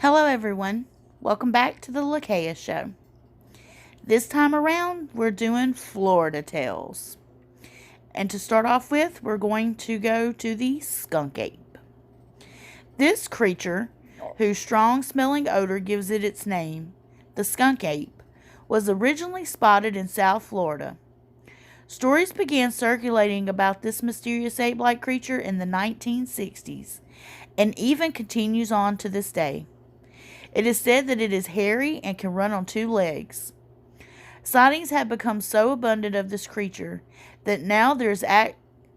Hello, everyone. Welcome back to the Lakaya Show. This time around, we're doing Florida Tales. And to start off with, we're going to go to the Skunk Ape. This creature, whose strong smelling odor gives it its name, the skunk ape, was originally spotted in South Florida. Stories began circulating about this mysterious ape-like creature in the 1960s, and even continues on to this day. It is said that it is hairy and can run on two legs. Sightings have become so abundant of this creature that now there is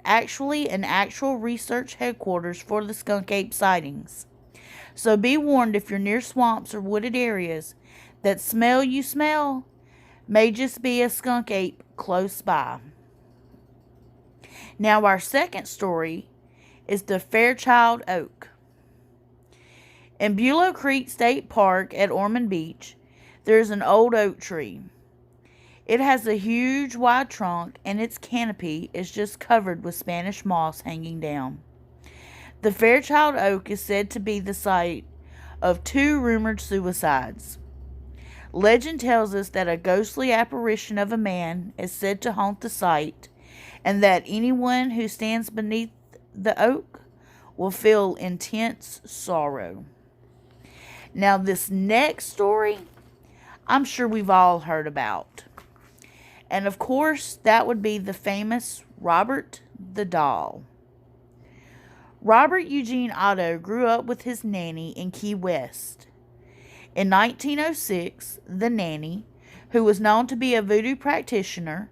actually an actual research headquarters for the skunk ape sightings. So be warned if you're near swamps or wooded areas, that smell you smell may just be a skunk ape close by. Now our second story is the Fairchild oak. In Beulah Creek State Park at Ormond Beach, there is an old oak tree. It has a huge wide trunk and its canopy is just covered with Spanish moss hanging down. The Fairchild oak is said to be the site of two rumored suicides. Legend tells us that a ghostly apparition of a man is said to haunt the site, and that anyone who stands beneath the oak will feel intense sorrow. Now, this next story, I'm sure we've all heard about. And of course, that would be the famous Robert the Doll. Robert Eugene Otto grew up with his nanny in Key West. In 1906, the nanny, who was known to be a voodoo practitioner,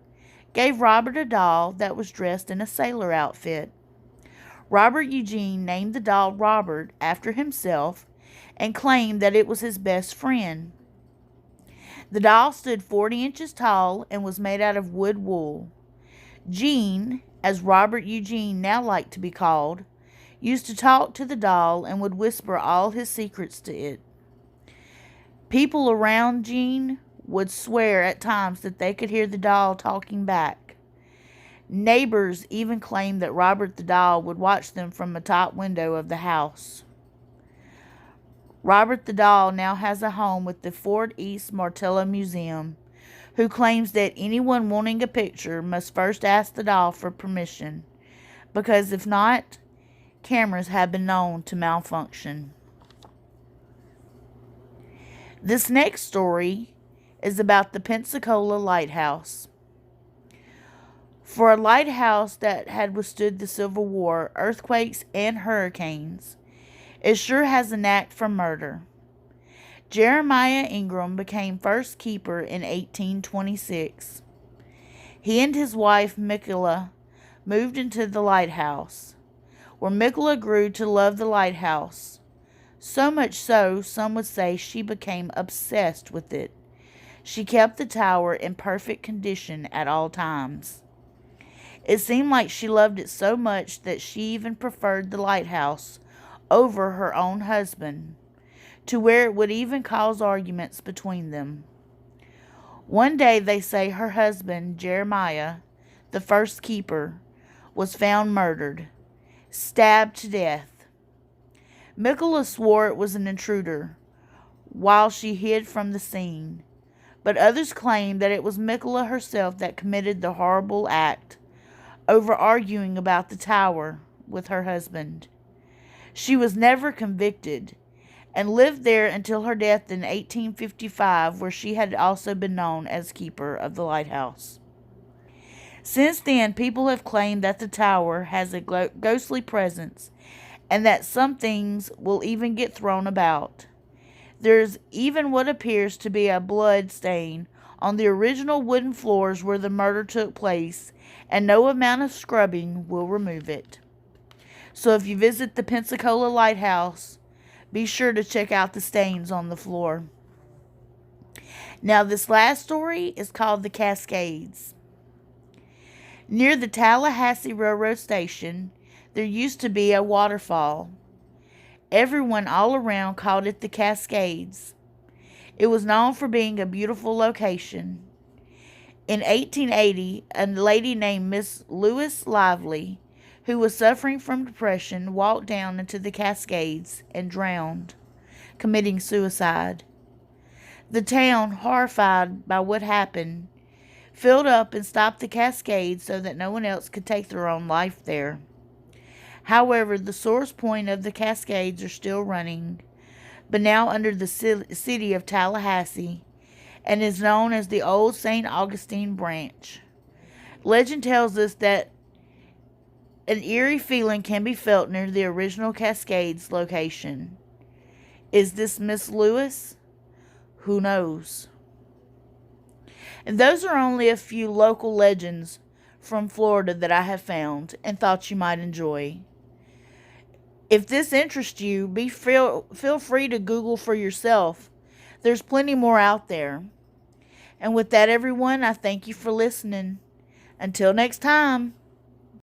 gave Robert a doll that was dressed in a sailor outfit. Robert Eugene named the doll Robert after himself and claimed that it was his best friend. The doll stood 40 inches tall and was made out of wood wool. Gene, as Robert Eugene now liked to be called, used to talk to the doll and would whisper all his secrets to it. People around Gene would swear at times that they could hear the doll talking back. Neighbors even claimed that Robert the doll would watch them from a top window of the house. Robert the doll now has a home with the Fort East Martello Museum, who claims that anyone wanting a picture must first ask the doll for permission, because if not, cameras have been known to malfunction. This next story is about the Pensacola Lighthouse. For a lighthouse that had withstood the Civil War, earthquakes, and hurricanes, it sure has a knack for murder. Jeremiah Ingram became first keeper in 1826. He and his wife, Micula, moved into the lighthouse, where Micula grew to love the lighthouse. So much so, some would say she became obsessed with it. She kept the tower in perfect condition at all times. It seemed like she loved it so much that she even preferred the lighthouse over her own husband, to where it would even cause arguments between them. One day they say her husband, Jeremiah, the first keeper, was found murdered, stabbed to death. Micula swore it was an intruder, while she hid from the scene, but others claim that it was Micula herself that committed the horrible act, over arguing about the tower with her husband. She was never convicted, and lived there until her death in 1855, where she had also been known as keeper of the lighthouse. Since then, people have claimed that the tower has a ghostly presence, and that some things will even get thrown about. There's even what appears to be a blood stain on the original wooden floors where the murder took place, and no amount of scrubbing will remove it. So if you visit the Pensacola Lighthouse, be sure to check out the stains on the floor. Now, this last story is called the Cascades. Near the Tallahassee Railroad Station, there used to be a waterfall. Everyone all around called it the Cascades. It was known for being a beautiful location. In 1880, a lady named Miss Lewis Lively, who was suffering from depression, walked down into the Cascades and drowned. committing suicide. The town, horrified by what happened, filled up and stopped the Cascades so that no one else could take their own life there. However, the source point of the Cascades are still running, but now under the city of Tallahassee, and is known as the Old St. Augustine Branch. Legend tells us that an eerie feeling can be felt near the original Cascades location. Is this Miss Lewis? Who knows? And those are only a few local legends from Florida that I have found and thought you might enjoy. If this interests you, feel free to Google for yourself. There's plenty more out there. And with that, everyone, I thank you for listening. Until next time.